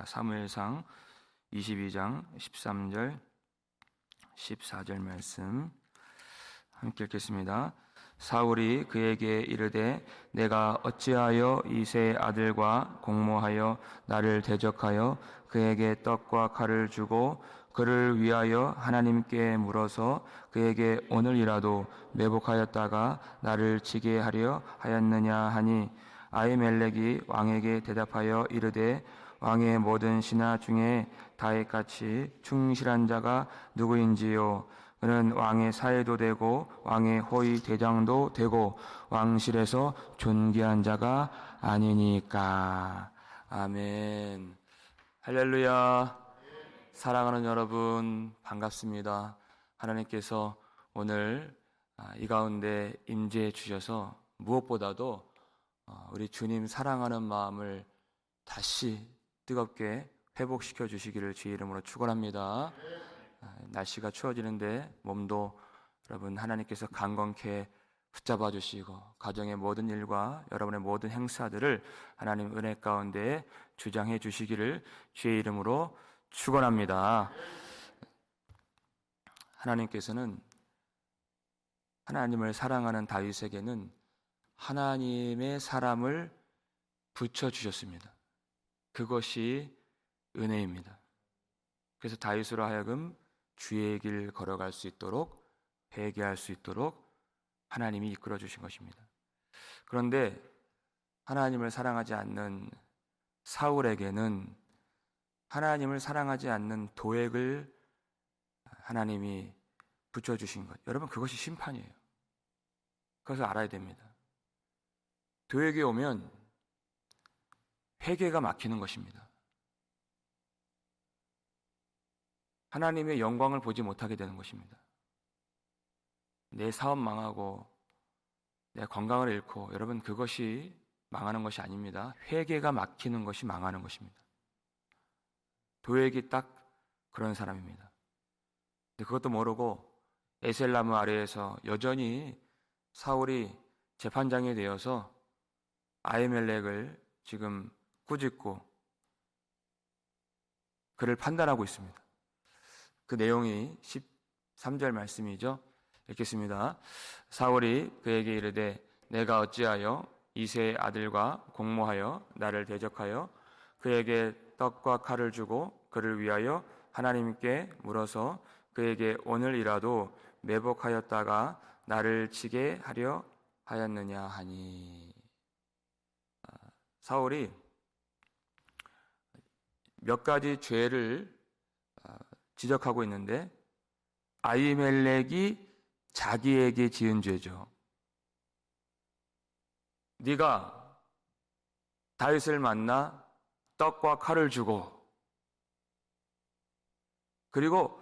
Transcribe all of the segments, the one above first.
자, 사무엘상 22장 13절 14절 말씀 함께 읽겠습니다. 사울이 그에게 이르되 내가 어찌하여 이새의 아들과 공모하여 나를 대적하여 그에게 떡과 칼을 주고 그를 위하여 하나님께 물어서 그에게 오늘이라도 매복하였다가 나를 치게 하려 하였느냐 하니, 아히멜렉이 왕에게 대답하여 이르되 왕의 모든 신하 중에 다윗같이 충실한 자가 누구인지요? 그는 왕의 사해도 되고 왕의 호위 대장도 되고 왕실에서 존귀한 자가 아니니까. 아멘. 할렐루야. 사랑하는 여러분, 반갑습니다. 하나님께서 오늘 이 가운데 임재해 주셔서 무엇보다도 우리 주님 사랑하는 마음을 다시 뜨겁게 회복시켜 주시기를 주의 이름으로 축원합니다. 날씨가 추워지는데 몸도 여러분 하나님께서 강건케 붙잡아 주시고 가정의 모든 일과 여러분의 모든 행사들을 하나님 은혜 가운데 주장해 주시기를 주의 이름으로 축원합니다. 하나님께서는 하나님을 사랑하는 다윗에게는 하나님의 사람을 붙여주셨습니다. 그것이 은혜입니다. 그래서 다윗으로 하여금 주의 길 걸어갈 수 있도록, 회개할 수 있도록 하나님이 이끌어 주신 것입니다. 그런데 하나님을 사랑하지 않는 사울에게는 하나님을 사랑하지 않는 도액을 하나님이 붙여주신 것, 여러분 그것이 심판이에요. 그것을 알아야 됩니다. 도액이 오면 회개가 막히는 것입니다. 하나님의 영광을 보지 못하게 되는 것입니다. 내 사업 망하고 내 건강을 잃고, 여러분 그것이 망하는 것이 아닙니다. 회개가 막히는 것이 망하는 것입니다. 도액이 딱 그런 사람입니다. 근데 그것도 모르고 에셀나무 아래에서 여전히 사울이 재판장이 되어서 아히멜렉을 지금 꾸짖고 그를 판단하고 있습니다. 그 내용이 13절 말씀이죠. 읽겠습니다. 사울이 그에게 이르되 내가 어찌하여 이새의 아들과 공모하여 나를 대적하여 그에게 떡과 칼을 주고 그를 위하여 하나님께 물어서 그에게 오늘이라도 매복하였다가 나를 치게 하려 하였느냐 하니. 사울이 몇 가지 죄를 지적하고 있는데, 아히멜렉이 자기에게 지은 죄죠. 네가 다윗을 만나 떡과 칼을 주고, 그리고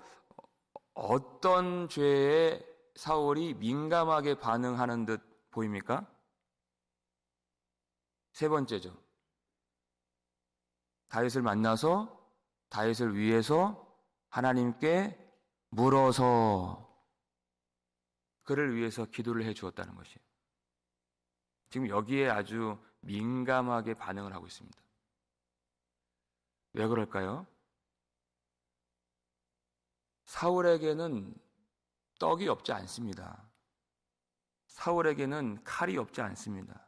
어떤 죄에 사울이 민감하게 반응하는 듯 보입니까? 세 번째죠. 다윗을 만나서 다윗을 위해서 하나님께 물어서 그를 위해서 기도를 해 주었다는 것이에요. 지금 여기에 아주 민감하게 반응을 하고 있습니다. 왜 그럴까요? 사울에게는 떡이 없지 않습니다. 사울에게는 칼이 없지 않습니다.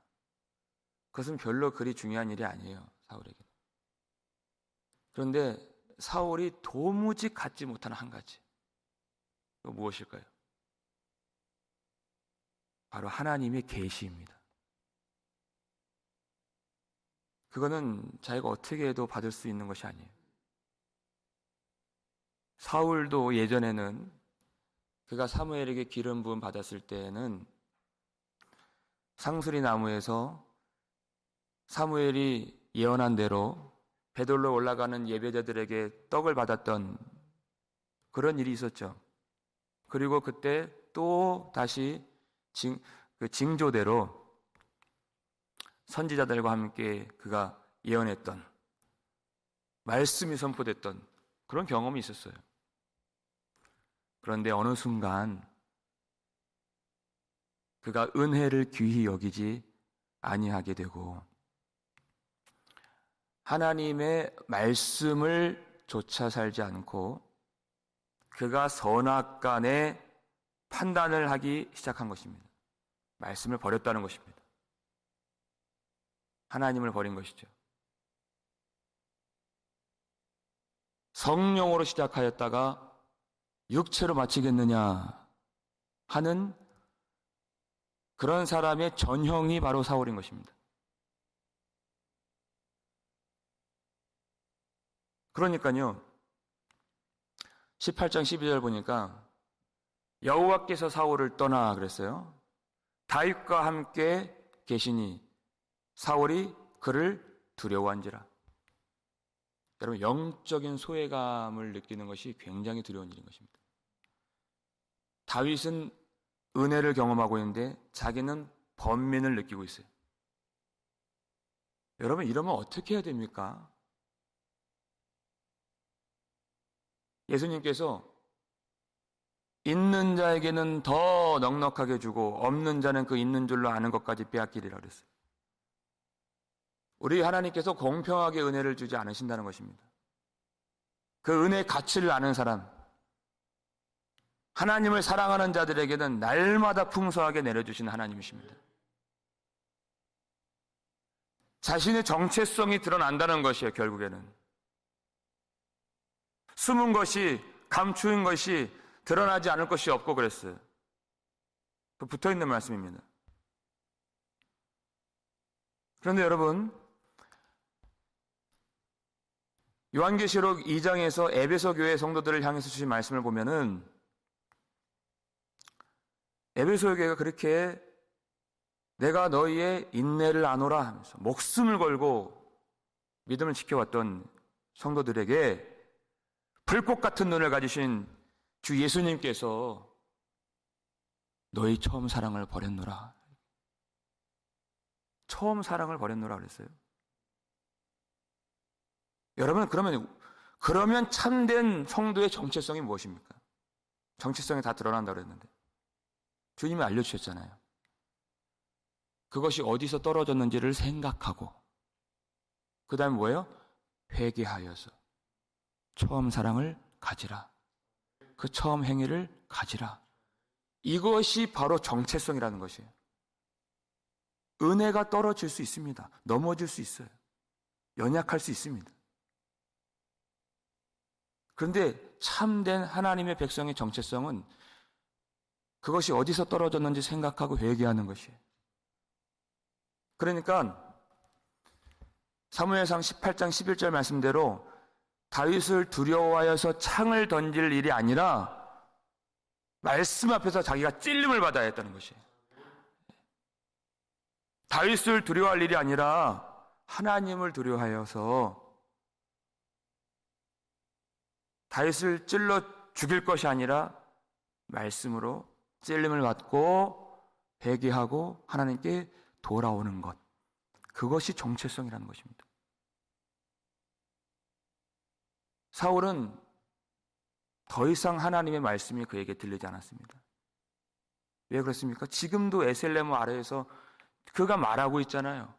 그것은 별로 그리 중요한 일이 아니에요, 사울에게. 그런데 사울이 도무지 갖지 못하는 한 가지, 그거 무엇일까요? 바로 하나님의 계시입니다. 그거는 자기가 어떻게 해도 받을 수 있는 것이 아니에요. 사울도 예전에는 그가 사무엘에게 기름 부음 받았을 때에는 상수리 나무에서 사무엘이 예언한 대로 베들로 올라가는 예배자들에게 떡을 받았던 그런 일이 있었죠. 그리고 그때 또 다시 징조대로 선지자들과 함께 그가 예언했던, 말씀이 선포됐던 그런 경험이 있었어요. 그런데 어느 순간 그가 은혜를 귀히 여기지 아니하게 되고 하나님의 말씀을 조차 살지 않고 그가 선악간의 판단을 하기 시작한 것입니다. 말씀을 버렸다는 것입니다. 하나님을 버린 것이죠. 성령으로 시작하였다가 육체로 마치겠느냐 하는 그런 사람의 전형이 바로 사울인 것입니다. 그러니까요, 18장 12절 보니까 여호와께서 사울을 떠나 그랬어요. 다윗과 함께 계시니 사울이 그를 두려워한지라. 여러분, 영적인 소외감을 느끼는 것이 굉장히 두려운 일인 것입니다. 다윗은 은혜를 경험하고 있는데 자기는 번민을 느끼고 있어요. 여러분, 이러면 어떻게 해야 됩니까? 예수님께서 있는 자에게는 더 넉넉하게 주고 없는 자는 그 있는 줄로 아는 것까지 빼앗기리라 그랬어요. 우리 하나님께서 공평하게 은혜를 주지 않으신다는 것입니다. 그 은혜의 가치를 아는 사람, 하나님을 사랑하는 자들에게는 날마다 풍성하게 내려주시는 하나님이십니다. 자신의 정체성이 드러난다는 것이에요. 결국에는 숨은 것이, 감추인 것이 드러나지 않을 것이 없고 그랬어요. 그 붙어있는 말씀입니다. 그런데 여러분, 요한계시록 2장에서 에베소 교회 성도들을 향해서 주신 말씀을 보면은 에베소 교회가 그렇게 내가 너희의 인내를 아노라 하면서 목숨을 걸고 믿음을 지켜왔던 성도들에게 불꽃 같은 눈을 가지신 주 예수님께서 너희 처음 사랑을 버렸노라. 처음 사랑을 버렸노라 그랬어요. 여러분, 그러면 참된 성도의 정체성이 무엇입니까? 정체성이 다 드러난다고 그랬는데 주님이 알려주셨잖아요. 그것이 어디서 떨어졌는지를 생각하고 그 다음에 뭐예요? 회개하여서 처음 사랑을 가지라. 그 처음 행위를 가지라. 이것이 바로 정체성이라는 것이에요. 은혜가 떨어질 수 있습니다. 넘어질 수 있어요. 연약할 수 있습니다. 그런데 참된 하나님의 백성의 정체성은 그것이 어디서 떨어졌는지 생각하고 회개하는 것이에요. 그러니까 사무엘상 18장 11절 말씀대로 다윗을 두려워하여서 창을 던질 일이 아니라 말씀 앞에서 자기가 찔림을 받아야 했다는 것이에요. 다윗을 두려워할 일이 아니라 하나님을 두려워하여서 다윗을 찔러 죽일 것이 아니라 말씀으로 찔림을 받고 회개하고 하나님께 돌아오는 것, 그것이 정체성이라는 것입니다. 사울은 더 이상 하나님의 말씀이 그에게 들리지 않았습니다. 왜 그렇습니까? 지금도 에셀레모 아래에서 그가 말하고 있잖아요.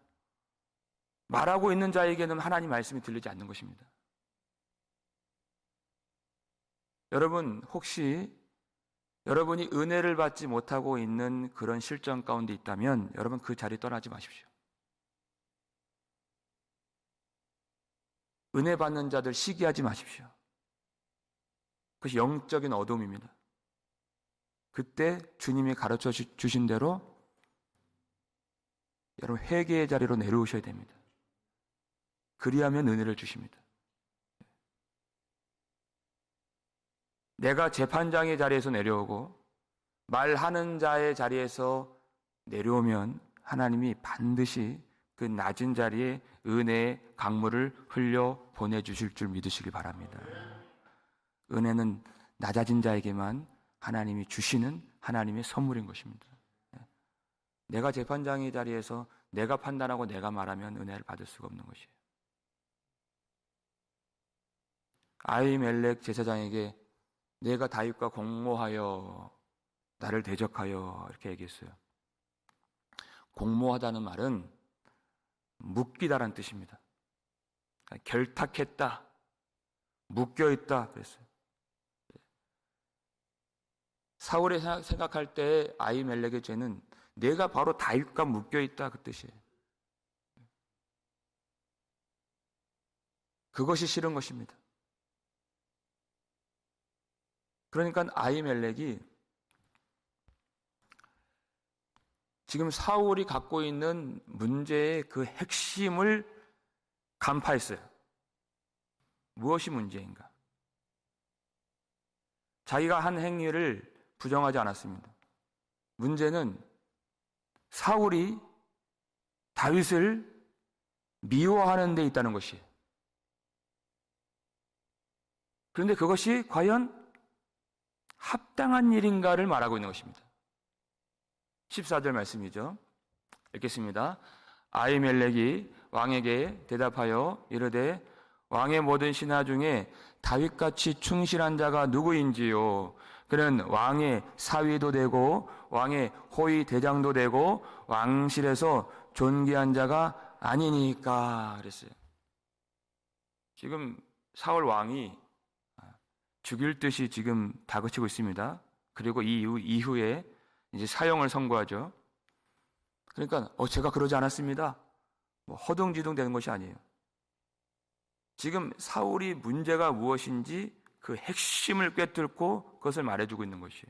말하고 있는 자에게는 하나님 말씀이 들리지 않는 것입니다. 여러분, 혹시 여러분이 은혜를 받지 못하고 있는 그런 실정 가운데 있다면 여러분 그 자리 떠나지 마십시오. 은혜 받는 자들 시기하지 마십시오. 그것이 영적인 어둠입니다. 그때 주님이 가르쳐 주신 대로 여러분 회개의 자리로 내려오셔야 됩니다. 그리하면 은혜를 주십니다. 내가 재판장의 자리에서 내려오고 말하는 자의 자리에서 내려오면 하나님이 반드시 그 낮은 자리에 은혜의 강물을 흘려 보내주실 줄 믿으시기 바랍니다. 은혜는 낮아진 자에게만 하나님이 주시는 하나님의 선물인 것입니다. 내가 재판장의 자리에서 내가 판단하고 내가 말하면 은혜를 받을 수가 없는 것이에요. 아히멜렉 제사장에게 내가 다윗과 공모하여 나를 대적하여 이렇게 얘기했어요. 공모하다는 말은 묶이다라는 뜻입니다. 결탁했다, 묶여있다 그랬어요. 사울이 생각할 때 아히멜렉의 죄는 내가 바로 다윗과 묶여있다 그 뜻이에요. 그것이 싫은 것입니다. 그러니까 아히멜렉이 지금 사울이 갖고 있는 문제의 그 핵심을 간파했어요. 무엇이 문제인가? 자기가 한 행위를 부정하지 않았습니다. 문제는 사울이 다윗을 미워하는 데 있다는 것이에요. 그런데 그것이 과연 합당한 일인가를 말하고 있는 것입니다. 14절 말씀이죠. 읽겠습니다. 아히멜렉이 왕에게 대답하여 이르되 왕의 모든 신하 중에 다윗같이 충실한 자가 누구인지요? 그는 왕의 사위도 되고 왕의 호위 대장도 되고 왕실에서 존귀한 자가 아니니까 그랬어요. 지금 사울 왕이 죽일 듯이 지금 다그치고 있습니다. 그리고 이후에 이제 사형을 선고하죠. 그러니까 제가 그러지 않았습니다. 허둥지둥 되는 것이 아니에요. 지금 사울이 문제가 무엇인지 그 핵심을 꿰뚫고 그것을 말해주고 있는 것이에요.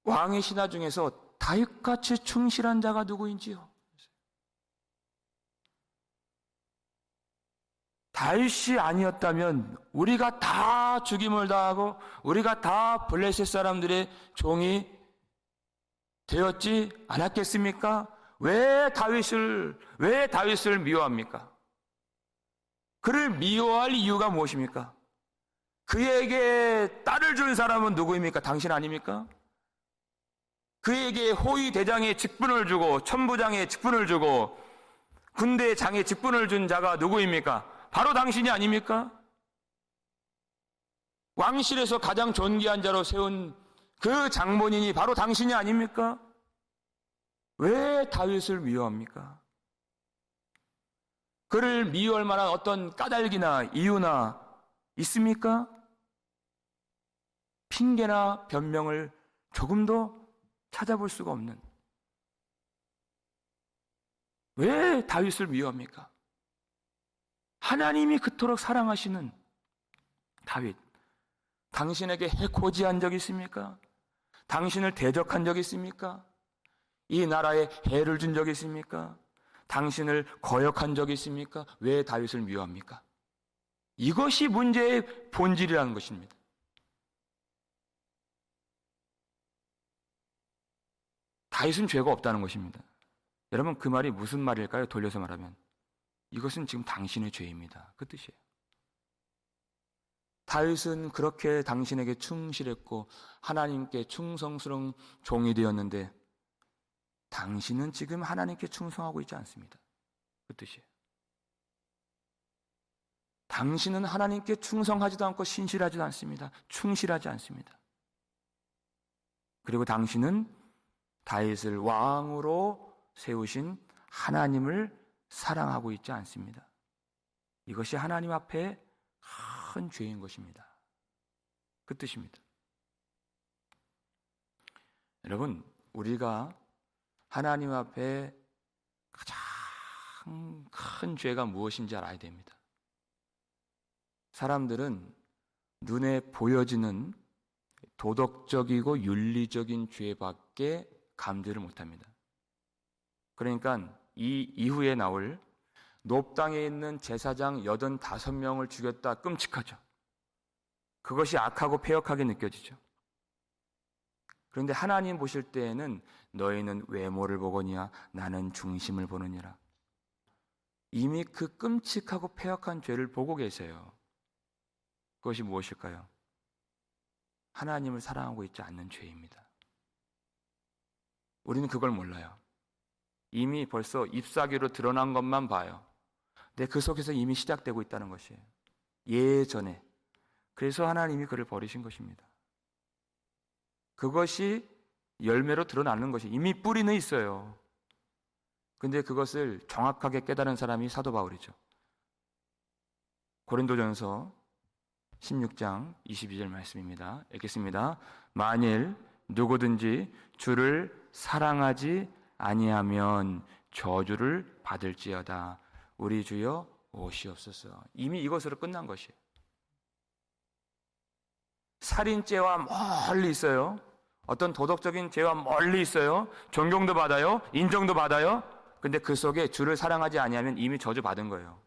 왕의 신하 중에서 다윗같이 충실한 자가 누구인지요? 다윗이 아니었다면 우리가 다 죽임을 당하고 우리가 다 블레셋 사람들의 종이 되었지 않았겠습니까? 왜 다윗을 미워합니까? 그를 미워할 이유가 무엇입니까? 그에게 딸을 준 사람은 누구입니까? 당신 아닙니까? 그에게 호위 대장의 직분을 주고 천부장의 직분을 주고 군대 장의 직분을 준 자가 누구입니까? 바로 당신이 아닙니까? 왕실에서 가장 존귀한 자로 세운 그 장본인이 바로 당신이 아닙니까? 왜 다윗을 미워합니까? 그를 미워할 만한 어떤 까닭이나 이유나 있습니까? 핑계나 변명을 조금도 찾아볼 수가 없는. 왜 다윗을 미워합니까? 하나님이 그토록 사랑하시는 다윗, 당신에게 해코지한 적이 있습니까? 당신을 대적한 적이 있습니까? 이 나라에 해를 준 적이 있습니까? 당신을 거역한 적이 있습니까? 왜 다윗을 미워합니까? 이것이 문제의 본질이라는 것입니다. 다윗은 죄가 없다는 것입니다. 여러분, 그 말이 무슨 말일까요? 돌려서 말하면 이것은 지금 당신의 죄입니다. 그 뜻이에요. 다윗은 그렇게 당신에게 충실했고 하나님께 충성스러운 종이 되었는데 당신은 지금 하나님께 충성하고 있지 않습니다. 그 뜻이에요. 당신은 하나님께 충성하지도 않고 신실하지도 않습니다. 충실하지 않습니다. 그리고 당신은 다윗을 왕으로 세우신 하나님을 사랑하고 있지 않습니다. 이것이 하나님 앞에 큰 죄인 것입니다. 그 뜻입니다. 여러분, 우리가 하나님 앞에 가장 큰 죄가 무엇인지 알아야 됩니다. 사람들은 눈에 보여지는 도덕적이고 윤리적인 죄밖에 감지를 못합니다. 그러니까 이 이후에 나올 놉 땅에 있는 제사장 85명을 죽였다, 끔찍하죠. 그것이 악하고 패역하게 느껴지죠. 그런데 하나님 보실 때에는 너희는 외모를 보거니와 나는 중심을 보느니라. 이미 그 끔찍하고 패역한 죄를 보고 계세요. 그것이 무엇일까요? 하나님을 사랑하고 있지 않는 죄입니다. 우리는 그걸 몰라요. 이미 벌써 잎사귀로 드러난 것만 봐요. 근데 그 속에서 이미 시작되고 있다는 것이에요. 예전에. 그래서 하나님이 그를 버리신 것입니다. 그것이 열매로 드러나는 것이 이미 뿌리는 있어요. 근데 그것을 정확하게 깨달은 사람이 사도 바울이죠. 고린도전서 16장 22절 말씀입니다. 읽겠습니다. 만일 누구든지 주를 사랑하지 아니하면 저주를 받을지어다. 우리 주여 오시옵소서. 이미 이것으로 끝난 것이에요. 살인죄와 멀리 있어요. 어떤 도덕적인 죄와 멀리 있어요. 존경도 받아요. 인정도 받아요. 근데 그 속에 주를 사랑하지 아니하면 이미 저주받은 거예요.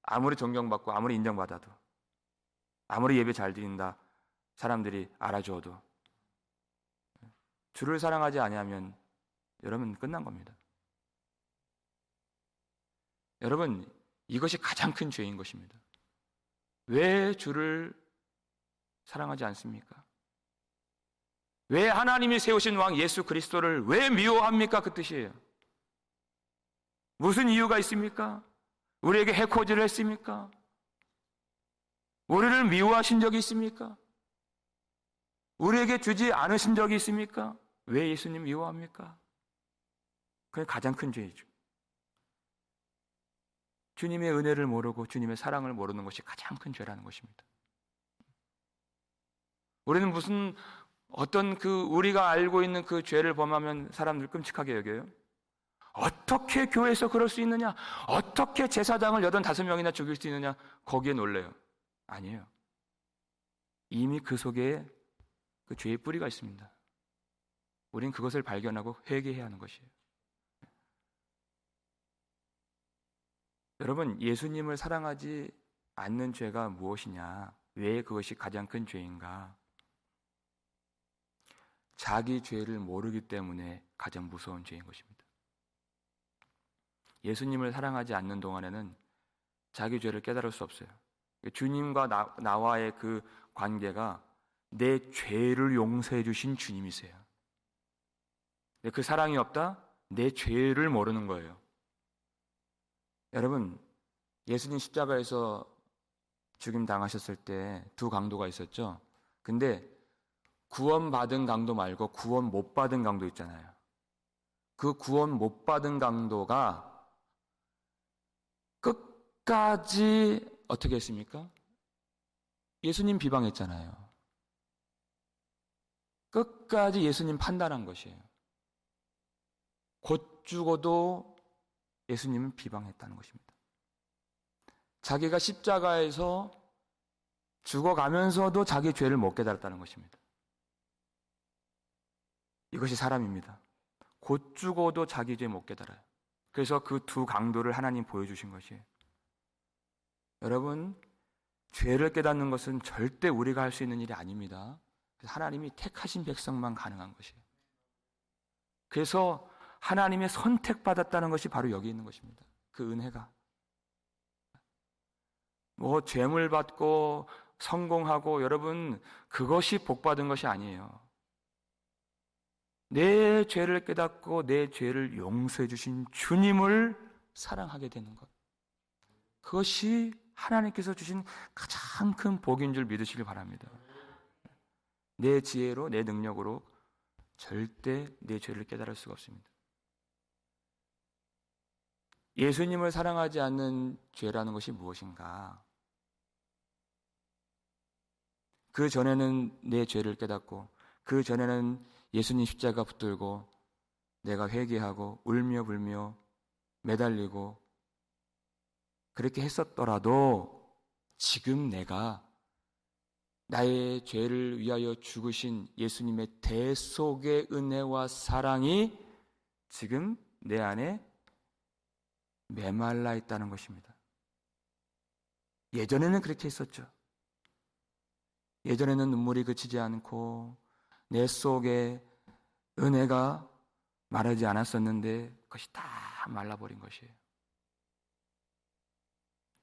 아무리 존경받고 아무리 인정받아도, 아무리 예배 잘 드린다 사람들이 알아줘도 주를 사랑하지 아니하면 여러분 끝난 겁니다. 여러분, 이것이 가장 큰 죄인 것입니다. 왜 주를 사랑하지 않습니까? 왜 하나님이 세우신 왕 예수 그리스도를 왜 미워합니까? 그 뜻이에요. 무슨 이유가 있습니까? 우리에게 해코지를 했습니까? 우리를 미워하신 적이 있습니까? 우리에게 주지 않으신 적이 있습니까? 왜 예수님 미워합니까? 그게 가장 큰 죄이죠. 주님의 은혜를 모르고 주님의 사랑을 모르는 것이 가장 큰 죄라는 것입니다. 우리는 무슨 어떤 우리가 알고 있는 그 죄를 범하면 사람들 끔찍하게 여겨요. 어떻게 교회에서 그럴 수 있느냐? 어떻게 제사장을 85명이나 죽일 수 있느냐? 거기에 놀래요. 아니에요. 이미 그 속에 그 죄의 뿌리가 있습니다. 우린 그것을 발견하고 회개해야 하는 것이에요. 여러분, 예수님을 사랑하지 않는 죄가 무엇이냐? 왜 그것이 가장 큰 죄인가? 자기 죄를 모르기 때문에 가장 무서운 죄인 것입니다. 예수님을 사랑하지 않는 동안에는 자기 죄를 깨달을 수 없어요. 주님과 나와의 그 관계가 내 죄를 용서해 주신 주님이세요. 그 사랑이 없다? 내 죄를 모르는 거예요. 여러분, 예수님 십자가에서 죽임 당하셨을 때 두 강도가 있었죠. 근데 구원받은 강도 말고 구원 못 받은 강도 있잖아요. 그 구원 못 받은 강도가 끝까지 어떻게 했습니까? 예수님 비방했잖아요. 끝까지 예수님 판단한 것이에요. 곧 죽어도 예수님은 비방했다는 것입니다. 자기가 십자가에서 죽어가면서도 자기 죄를 못 깨달았다는 것입니다. 이것이 사람입니다. 곧 죽어도 자기 죄 못 깨달아요. 그래서 그 두 강도를 하나님 보여주신 것이에요. 여러분, 죄를 깨닫는 것은 절대 우리가 할 수 있는 일이 아닙니다. 하나님이 택하신 백성만 가능한 것이에요. 그래서 하나님의 선택받았다는 것이 바로 여기 있는 것입니다. 그 은혜가. 죄물 받고 성공하고 여러분, 그것이 복받은 것이 아니에요. 내 죄를 깨닫고 내 죄를 용서해 주신 주님을 사랑하게 되는 것. 그것이 하나님께서 주신 가장 큰 복인 줄 믿으시길 바랍니다. 내 지혜로, 내 능력으로 절대 내 죄를 깨달을 수가 없습니다. 예수님을 사랑하지 않는 죄라는 것이 무엇인가? 그 전에는 내 죄를 깨닫고 그 전에는 예수님 십자가 붙들고 내가 회개하고 울며 불며 매달리고 그렇게 했었더라도 지금 내가 나의 죄를 위하여 죽으신 예수님의 대속의 은혜와 사랑이 지금 내 안에 메말라 있다는 것입니다. 예전에는 그렇게 했었죠. 예전에는 눈물이 그치지 않고 내 속에 은혜가 마르지 않았었는데 그것이 다 말라버린 것이에요.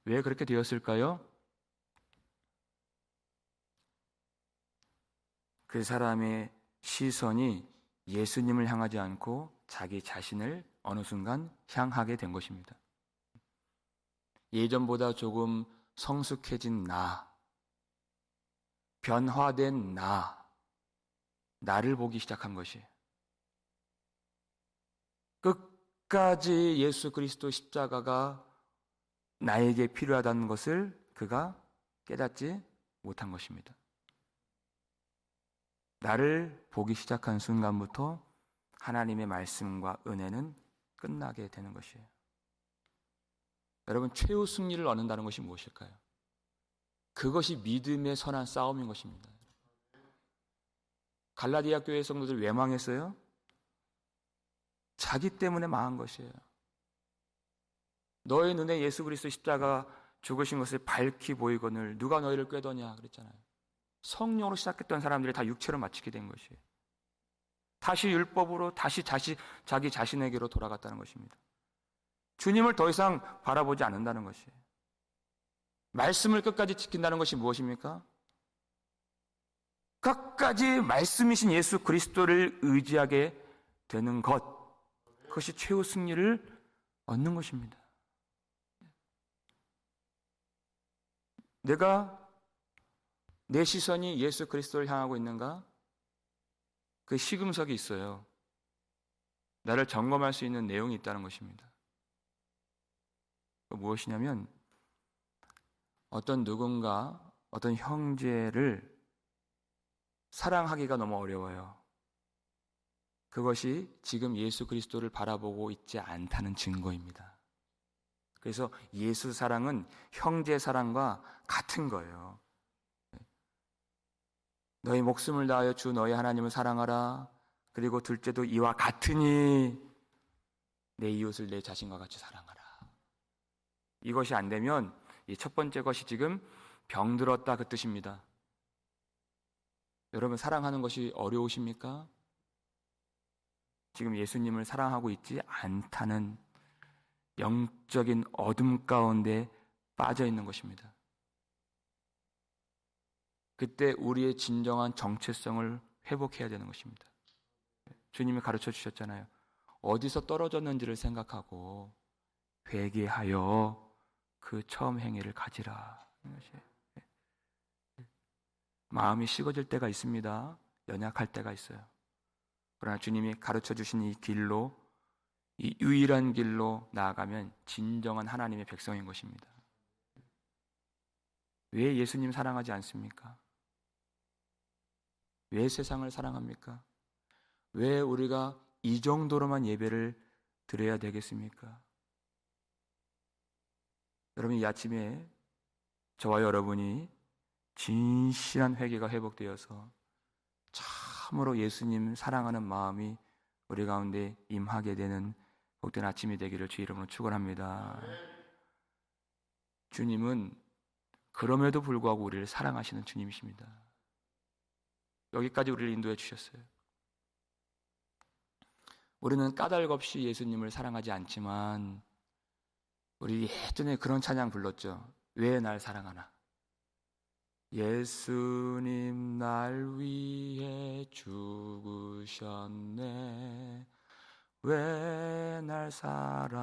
왜 그렇게 되었을까요? 그 사람의 시선이 예수님을 향하지 않고 자기 자신을 어느 순간 향하게 된 것입니다. 예전보다 조금 성숙해진 나, 변화된 나를 보기 시작한 것이에요. 끝까지 예수 그리스도 십자가가 나에게 필요하다는 것을 그가 깨닫지 못한 것입니다. 나를 보기 시작한 순간부터 하나님의 말씀과 은혜는 끝나게 되는 것이에요. 여러분, 최후 승리를 얻는다는 것이 무엇일까요? 그것이 믿음의 선한 싸움인 것입니다. 갈라디아 교회 성도들 왜 망했어요? 자기 때문에 망한 것이에요. 너의 눈에 예수 그리스도 십자가 죽으신 것을 밝히 보이거늘 누가 너희를 꾀더냐 그랬잖아요. 성령으로 시작했던 사람들이 다 육체로 마치게 된 것이에요. 다시 율법으로 다시 자기 자신에게로 돌아갔다는 것입니다. 주님을 더 이상 바라보지 않는다는 것이에요. 말씀을 끝까지 지킨다는 것이 무엇입니까? 끝까지 말씀이신 예수 그리스도를 의지하게 되는 것, 그것이 최후 승리를 얻는 것입니다. 내 시선이 예수 그리스도를 향하고 있는가? 그 시금석이 있어요. 나를 점검할 수 있는 내용이 있다는 것입니다. 무엇이냐면 어떤 누군가, 어떤 형제를 사랑하기가 너무 어려워요. 그것이 지금 예수 그리스도를 바라보고 있지 않다는 증거입니다. 그래서 예수 사랑은 형제 사랑과 같은 거예요. 너희 목숨을 다하여 주 너희 하나님을 사랑하라. 그리고 둘째도 이와 같으니 내 이웃을 내 자신과 같이 사랑하라. 이것이 안 되면 이 첫 번째 것이 지금 병들었다 그 뜻입니다. 여러분, 사랑하는 것이 어려우십니까? 지금 예수님을 사랑하고 있지 않다는 영적인 어둠 가운데 빠져 있는 것입니다. 그때 우리의 진정한 정체성을 회복해야 되는 것입니다. 주님이 가르쳐 주셨잖아요. 어디서 떨어졌는지를 생각하고 회개하여 그 처음 행위를 가지라. 마음이 식어질 때가 있습니다. 연약할 때가 있어요. 그러나 주님이 가르쳐 주신 이 길로, 이 유일한 길로 나아가면 진정한 하나님의 백성인 것입니다. 왜 예수님 사랑하지 않습니까? 왜 세상을 사랑합니까? 왜 우리가 이 정도로만 예배를 드려야 되겠습니까? 여러분, 이 아침에 저와 여러분이 진실한 회개가 회복되어서 참으로 예수님 사랑하는 마음이 우리 가운데 임하게 되는 복된 아침이 되기를 주 이름으로 축원합니다. 주님은 그럼에도 불구하고 우리를 사랑하시는 주님이십니다. 여기까지 우리를 인도해 주셨어요. 우리는 까닭 없이 예수님을 사랑하지 않지만 우리 예전에 그런 찬양 불렀죠. 왜 날 사랑하나? 예수님 날 위해 죽으셨네. 왜 날 사랑하나?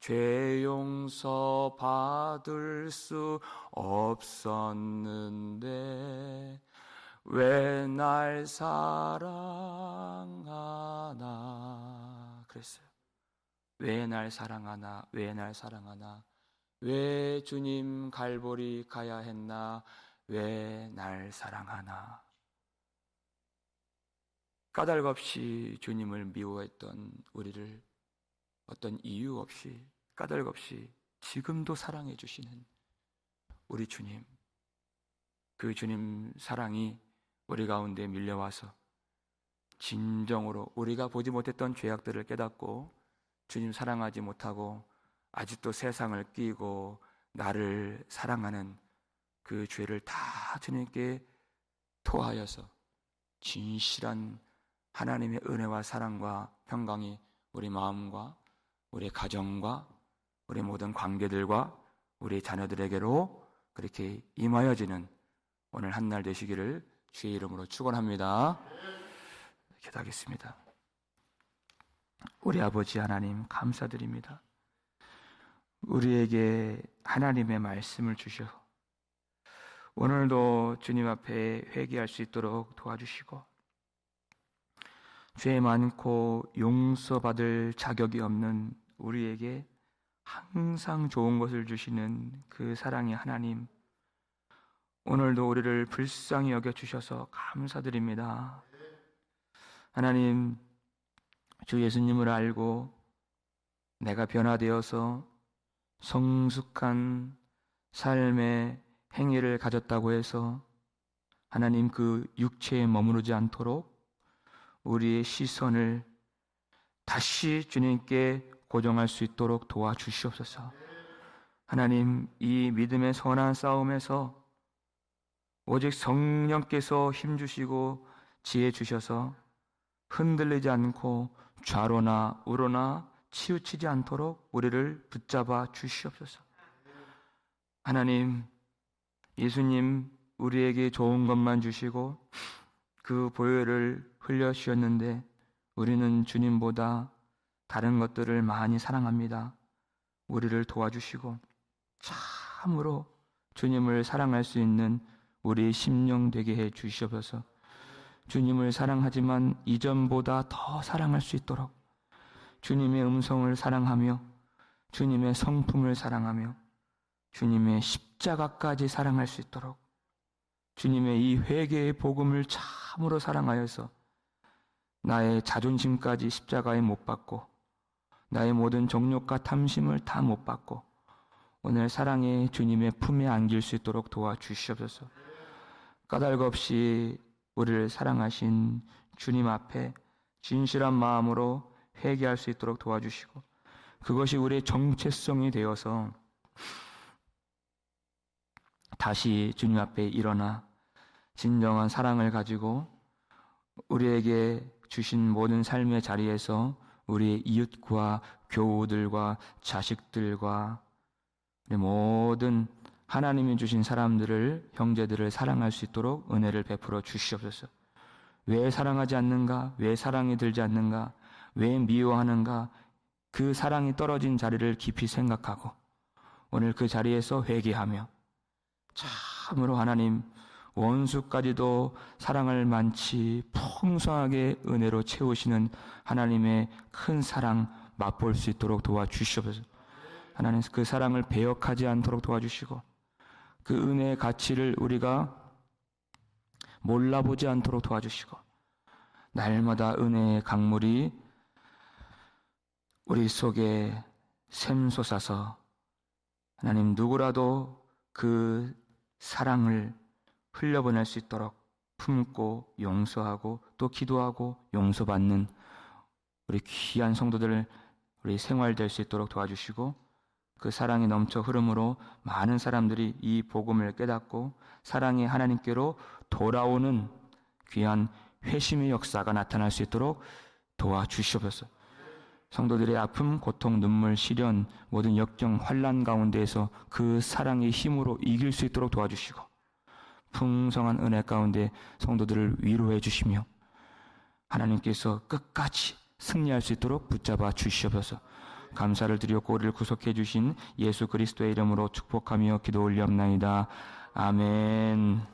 죄 용서 받을 수 없었는데 왜 날 사랑하나? 그랬어요. 왜 날 사랑하나? 왜 날 사랑하나? 왜 주님 갈보리 가야 했나? 왜 날 사랑하나? 까닭 없이 주님을 미워했던 우리를 어떤 이유 없이, 까닭 없이 지금도 사랑해 주시는 우리 주님, 그 주님 사랑이 우리 가운데 밀려와서 진정으로 우리가 보지 못했던 죄악들을 깨닫고 주님 사랑하지 못하고 아직도 세상을 끼고 나를 사랑하는 그 죄를 다 주님께 토하여서 진실한 하나님의 은혜와 사랑과 평강이 우리 마음과 우리 가정과 우리 모든 관계들과 우리 자녀들에게로 그렇게 임하여지는 오늘 한날 되시기를 주의 이름으로 축원합니다. 기도하겠습니다. 우리 아버지 하나님 감사드립니다. 우리에게 하나님의 말씀을 주셔 오늘도 주님 앞에 회개할 수 있도록 도와주시고 죄 많고 용서받을 자격이 없는 우리에게 항상 좋은 것을 주시는 그 사랑의 하나님, 오늘도 우리를 불쌍히 여겨주셔서 감사드립니다. 하나님, 주 예수님을 알고 내가 변화되어서 성숙한 삶의 행위를 가졌다고 해서 하나님 그 육체에 머무르지 않도록 우리의 시선을 다시 주님께 고정할 수 있도록 도와주시옵소서. 하나님, 이 믿음의 선한 싸움에서 오직 성령께서 힘주시고 지혜 주셔서 흔들리지 않고 좌로나 우로나 치우치지 않도록 우리를 붙잡아 주시옵소서. 하나님, 예수님 우리에게 좋은 것만 주시고 그 보혈을 흘려 주셨는데 우리는 주님보다 다른 것들을 많이 사랑합니다. 우리를 도와주시고 참으로 주님을 사랑할 수 있는 우리의 심령 되게 해 주시옵소서. 주님을 사랑하지만 이전보다 더 사랑할 수 있도록 주님의 음성을 사랑하며 주님의 성품을 사랑하며 주님의 십자가까지 사랑할 수 있도록 주님의 이 회개의 복음을 참으로 사랑하여서 나의 자존심까지 십자가에 못 박고 나의 모든 정욕과 탐심을 다 못 박고 오늘 사랑의 주님의 품에 안길 수 있도록 도와주시옵소서. 까닭 없이 우리를 사랑하신 주님 앞에 진실한 마음으로 회개할 수 있도록 도와주시고 그것이 우리의 정체성이 되어서 다시 주님 앞에 일어나 진정한 사랑을 가지고 우리에게 주신 모든 삶의 자리에서 우리의 이웃과 교우들과 자식들과 모든 하나님이 주신 사람들을, 형제들을 사랑할 수 있도록 은혜를 베풀어 주시옵소서. 왜 사랑하지 않는가? 왜 사랑이 들지 않는가? 왜 미워하는가? 그 사랑이 떨어진 자리를 깊이 생각하고 오늘 그 자리에서 회개하며 참으로 하나님 원수까지도 사랑을 많이 풍성하게 은혜로 채우시는 하나님의 큰 사랑 맛볼 수 있도록 도와주시옵소서. 하나님 그 사랑을 배역하지 않도록 도와주시고 그 은혜의 가치를 우리가 몰라보지 않도록 도와주시고 날마다 은혜의 강물이 우리 속에 샘솟아서 하나님 누구라도 그 사랑을 흘려보낼 수 있도록 품고 용서하고 또 기도하고 용서받는 우리 귀한 성도들 우리 생활될 수 있도록 도와주시고 그 사랑이 넘쳐 흐름으로 많은 사람들이 이 복음을 깨닫고 사랑의 하나님께로 돌아오는 귀한 회심의 역사가 나타날 수 있도록 도와주시옵소서. 성도들의 아픔, 고통, 눈물, 시련, 모든 역경, 환난 가운데에서 그 사랑의 힘으로 이길 수 있도록 도와주시고 풍성한 은혜 가운데 성도들을 위로해 주시며 하나님께서 끝까지 승리할 수 있도록 붙잡아 주시옵소서. 감사를 드리고 우리를 구속해 주신 예수 그리스도의 이름으로 축복하며 기도 올리옵나이다. 아멘.